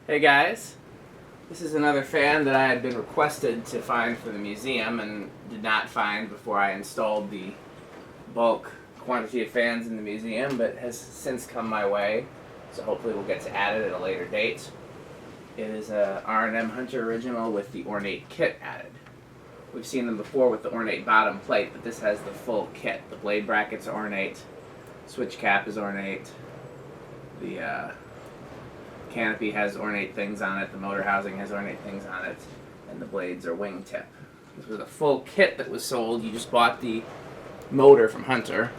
Hey guys, this is another fan that I had been requested to find for the museum and did not find before I installed the bulk quantity of fans in the museum, but has since come my way, so hopefully we'll get to add it at a later date. It is a R&M Hunter original with the Ornate kit added. We've seen them before with the Ornate bottom plate, but this has the full kit. The blade brackets are Ornate, switch cap is Ornate, the canopy has Ornate things on it, the motor housing has Ornate things on it, and the blades are wingtip. This was a full kit that was sold. You just bought the motor from Hunter.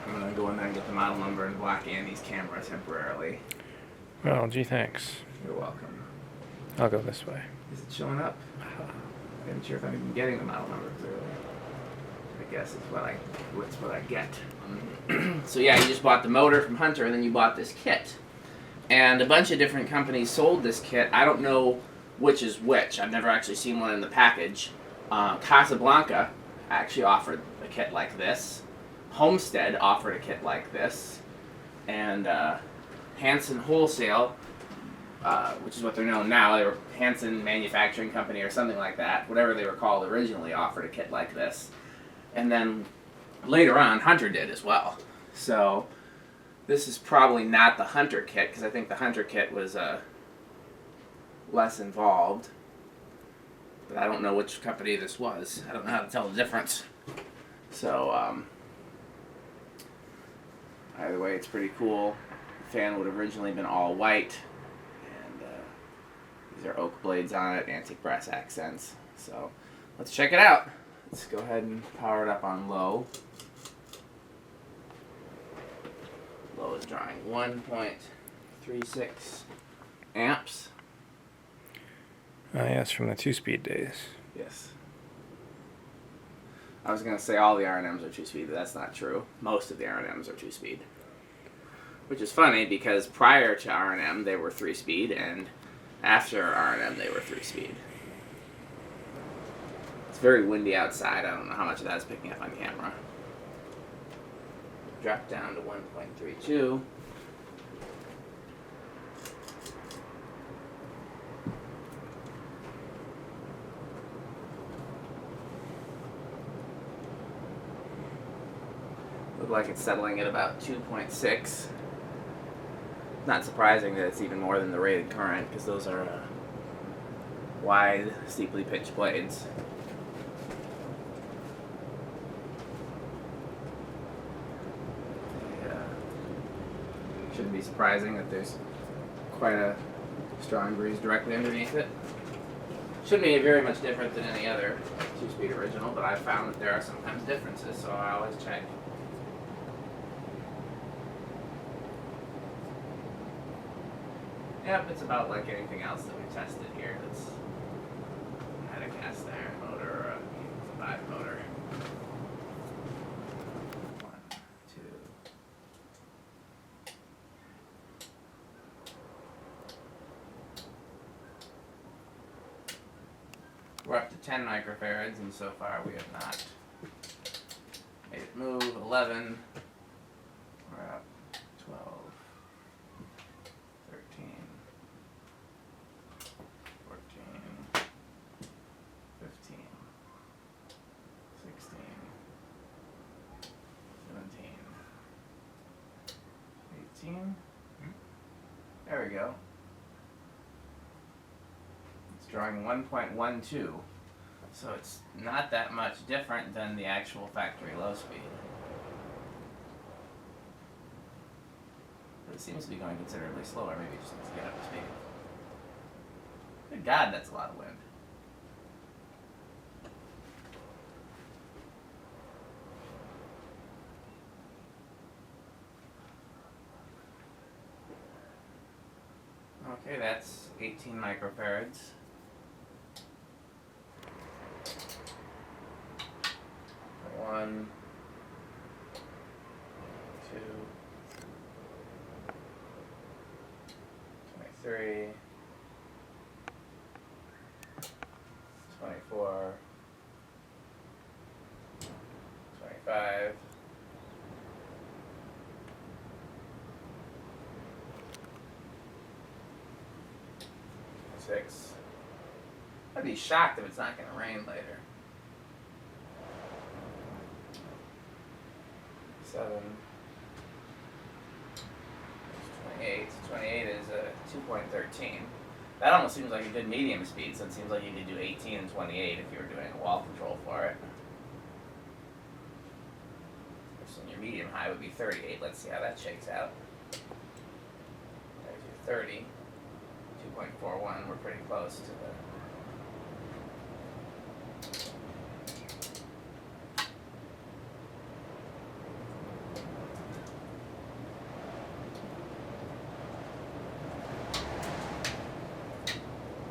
I'm going to go in there and get the model number and block Andy's camera temporarily. Well, gee, thanks. You're welcome. I'll go this way. Is it showing up? I'm not sure if I'm even getting the model number clearly. I guess it's what I get. So yeah, you just bought the motor from Hunter, and then you bought this kit. And a bunch of different companies sold this kit. I don't know which is which. I've never actually seen one in the package. Casablanca actually offered a kit like this. Homestead offered a kit like this. And Hanson Wholesale, which is what they're known now, they were Hanson Manufacturing Company or something like that, whatever they were called originally, offered a kit like this. And then later on, Hunter did as well. So this is probably not the Hunter kit, because I think the Hunter kit was less involved. But I don't know which company this was. I don't know how to tell the difference. So, either way, it's pretty cool. The fan would have originally been all white. And these are oak blades on it, antique brass accents. So, let's check it out. Let's go ahead and power it up on low. Low is drawing 1.36 amps. Yes, from the 2-speed days. Yes. I was going to say all the R&Ms are 2-speed, but that's not true. Most of the R&Ms are 2-speed. Which is funny because prior to R&M they were 3-speed, and after R&M they were 3-speed. It's very windy outside. I don't know how much of that is picking up on camera. Drop down to 1.32. Look like it's settling at about 2.6. Not surprising that it's even more than the rated current, because those are wide, steeply pitched blades. Shouldn't be surprising that there's quite a strong breeze directly underneath it. Shouldn't be very much different than any other 2-speed original, but I've found that there are sometimes differences, so I always check. Yep, it's about like anything else that we've tested here that's had a cast iron motor or a 5 motor. 1, 2. We're up to 10 microfarads, and so far we have not made it move. 11. We're up 12. 13. 14. 15. 16. 17. 18. There we go. It's drawing 1.12. So it's not that much different than the actual factory low speed. But it seems to be going considerably slower. Maybe it just needs to get up to speed. Good God, that's a lot of wind. Okay, that's 18 microfarads. One, 2, 23, 24, 25, 26, 6. I'd be shocked if it's not going to rain later. 7. 28. 28 is 2.13. That almost seems like a good medium speed, so it seems like you could do 18 and 28 if you were doing a wall control for it. So your medium high would be 38. Let's see how that shakes out. There's your 30. 2.41. We're pretty close to the...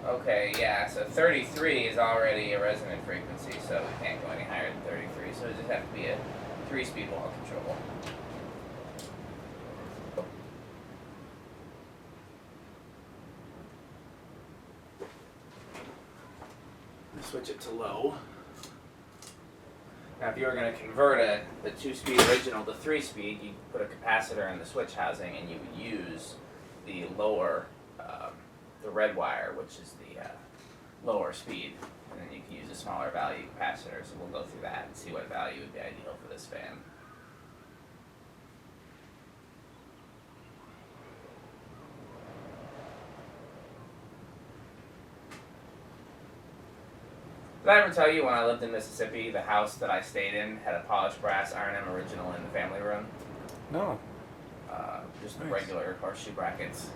Okay, yeah, so 33 is already a resonant frequency, so we can't go any higher than 33, so it just have to be a 3-speed wall control. Switch it to low. Now if you were going to convert the 2-speed original to 3-speed, you'd put a capacitor in the switch housing and you would use the lower, the red wire, which is the lower speed, and then you can use a smaller value capacitor, so we'll go through that and see what value would be ideal for this fan. Did I ever tell you when I lived in Mississippi, the house that I stayed in had a polished brass R&M original in the family room? No. Just Nice. regular horseshoe brackets.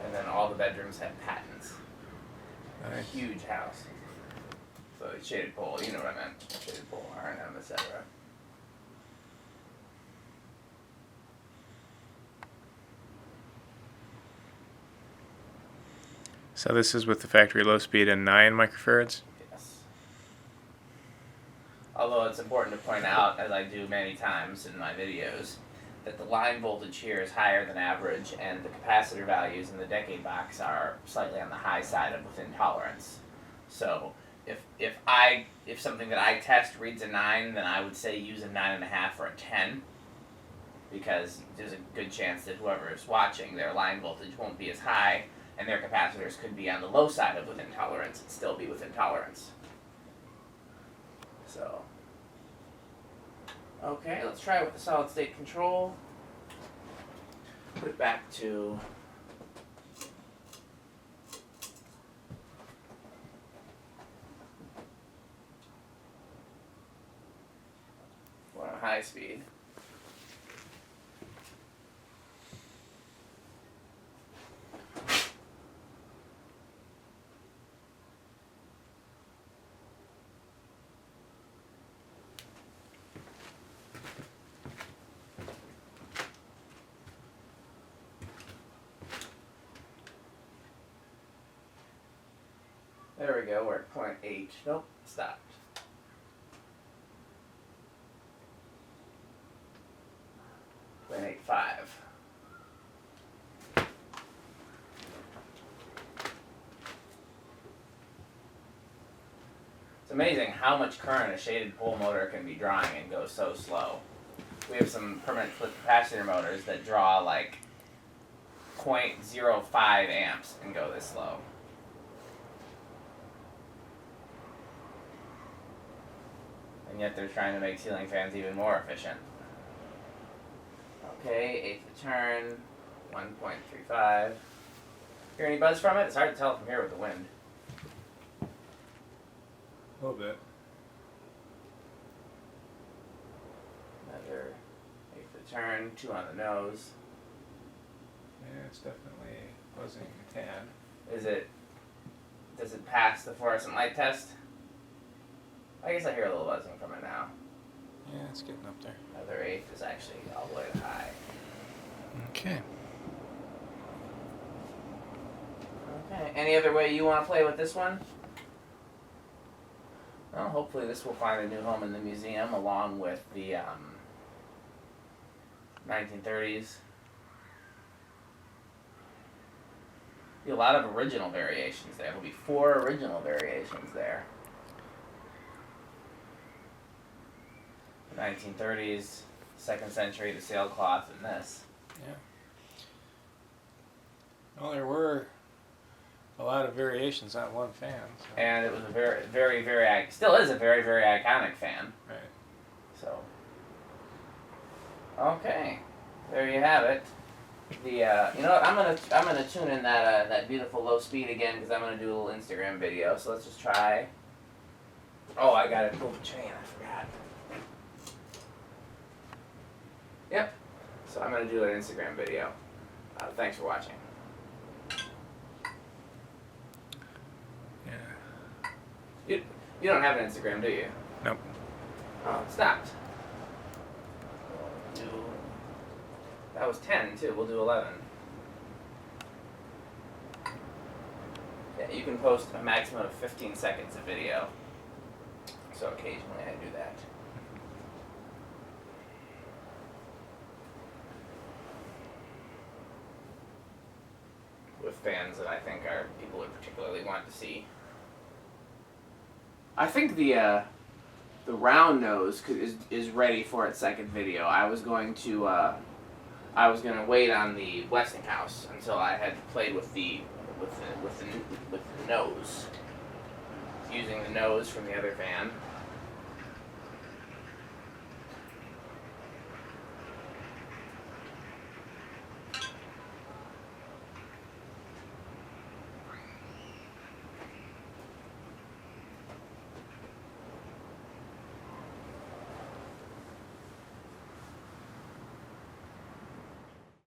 And then all the bedrooms had patents. Nice. Huge house. So shaded pole, you know what I meant. Shaded pole, R&M, etc. So this is with the factory low speed and 9 microfarads? Yes. Although it's important to point out, as I do many times in my videos, that the line voltage here is higher than average, and the capacitor values in the decade box are slightly on the high side of within tolerance. So if something that I test reads a 9, then I would say use a 9.5 or a 10, because there's a good chance that whoever is watching, their line voltage won't be as high, and their capacitors could be on the low side of within tolerance and still be within tolerance. So, okay, let's try it with the solid state control. Put it back to we're on high speed. There we go, we're at 0.8. Nope, stopped. .85. It's amazing how much current a shaded pole motor can be drawing and go so slow. We have some permanent flip capacitor motors that draw like 0.05 amps and go this slow. And yet they're trying to make ceiling fans even more efficient. Okay, eighth of turn, 1.35. Hear any buzz from it? It's hard to tell from here with the wind. A little bit. Another eighth of turn, 2 on the nose. Yeah, it's definitely buzzing a tad. Does it pass the fluorescent light test? I guess I hear a little buzzing from it now. Yeah, it's getting up there. Another eighth is actually all the way to high. Okay. Okay, any other way you want to play with this one? Well, hopefully this will find a new home in the museum along with the 1930s. Be a lot of original variations there. There'll be 4 original variations there. 1930s, 2nd century, the sailcloth, and this. Yeah. Well, there were a lot of variations on one fan. So. And it was a very, very, very, still is a very, very iconic fan. Right. So, okay, there you have it. The you know what? I'm gonna tune in that beautiful low speed again because I'm gonna do a little Instagram video. So let's just try. Oh, I gotta pull the chain. I forgot. Yep. So I'm gonna do an Instagram video. Thanks for watching. Yeah. You don't have an Instagram, do you? Nope. Oh, it stopped. That was 10 too. We'll do 11. Yeah, you can post a maximum of 15 seconds of video. So occasionally I do that. With fans that I think are people would particularly want to see. I think the round nose is ready for its second video. I was going to wait on the Westinghouse until I had played with the nose, using the nose from the other fan.